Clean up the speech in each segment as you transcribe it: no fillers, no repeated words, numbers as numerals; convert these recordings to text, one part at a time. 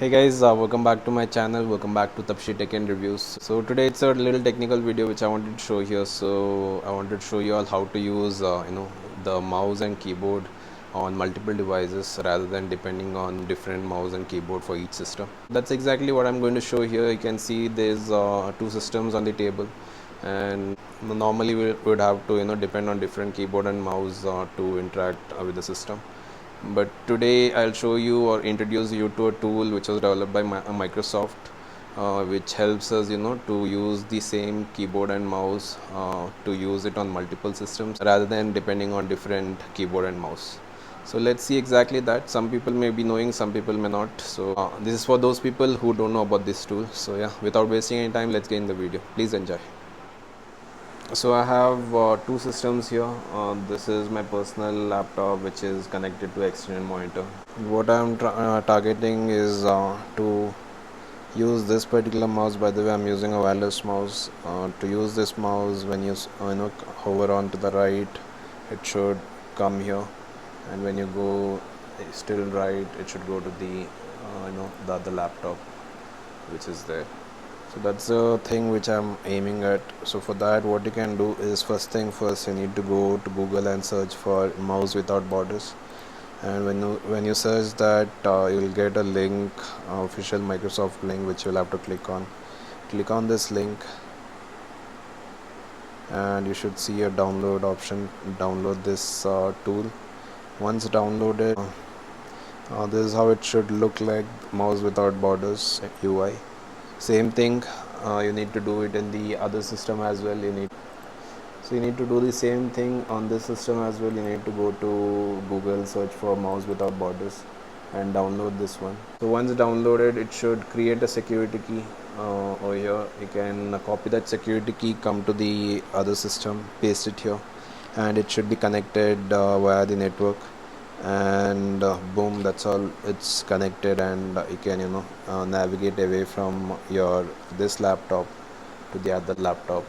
Hey guys, welcome back to my channel. Welcome back to Tapshi Tech and Reviews. So today it's a little technical video which I wanted to show here. So I wanted to show you all how to use the mouse and keyboard on multiple devices rather than depending on different mouse and keyboard for each system. That's exactly what I'm going to show here. You can see there's two systems on the table, and normally we would have to depend on different keyboard and mouse to interact with the system. But today I'll show you or introduce you to a tool which was developed by Microsoft, which helps us to use the same keyboard and mouse to use it on multiple systems rather than depending on different keyboard and mouse. So let's see exactly that. Some people may be knowing, some people may not. So this is for those people who don't know about this tool. So yeah, without wasting any time, let's get in the video. Please enjoy. So I have two systems here. This is my personal laptop which is connected to external monitor. What I'm targeting is to use this particular mouse. By the way, I'm using a wireless mouse. To use this mouse, when you hover on to the right, it should come here, and when you go still right, it should go to the the other laptop which is there. So that's the thing which I'm aiming at. So for that, what you can do is, first thing first, you need to go to Google and search for mouse without borders. And when you search that, you'll get a link, official Microsoft link, which you'll have to click on. Click on this link, and you should see a download option. Download this tool. Once downloaded, this is how it should look like. Mouse without borders UI. Same thing, you need to do it in the other system as well. You need to do the same thing on this system as well. You need to go to Google, search for mouse without borders, and download this one. So once downloaded, it should create a security key over here. You can copy that security key, come to the other system, paste it here, and it should be connected via the network. And boom, that's all. It's connected, and you can navigate away from your this laptop to the other laptop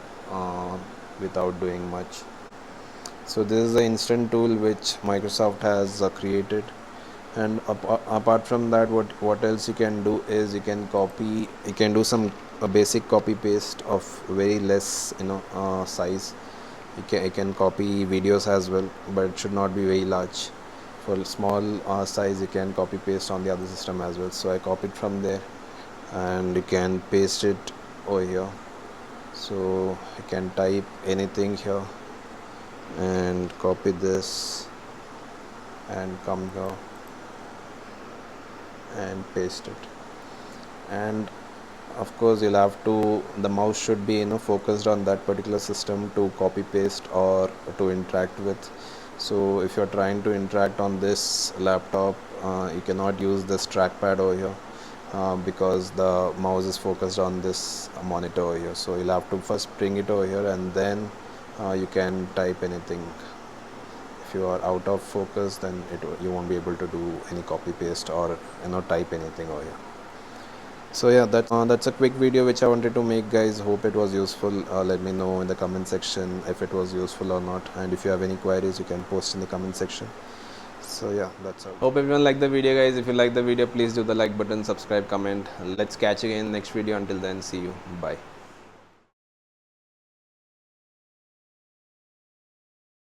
without doing much. So this is the instant tool which Microsoft has created. And apart from that, what else you can do is you can do some basic copy paste of very less size. You can copy videos as well, but it should not be very large. For small size, you can copy paste on the other system as well. So I copied from there, and you can paste it over here. So you can type anything here and copy this and come here and paste it. And of course, you'll have to, the mouse should be focused on that particular system to copy paste or to interact with. So if you're trying to interact on this laptop, you cannot use this trackpad over here because the mouse is focused on this monitor over here. So you'll have to first bring it over here, and then you can type anything. If you are out of focus, then you won't be able to do any copy paste or type anything over here. So yeah, that's a quick video which I wanted to make, guys. Hope it was useful. Let me know in the comment section if it was useful or not, and if you have any queries, you can post in the comment section. So yeah, that's all. Hope everyone liked the video, guys. If you like the video, please do the like button, subscribe, comment. Let's catch you in next video. Until then, see you. Bye.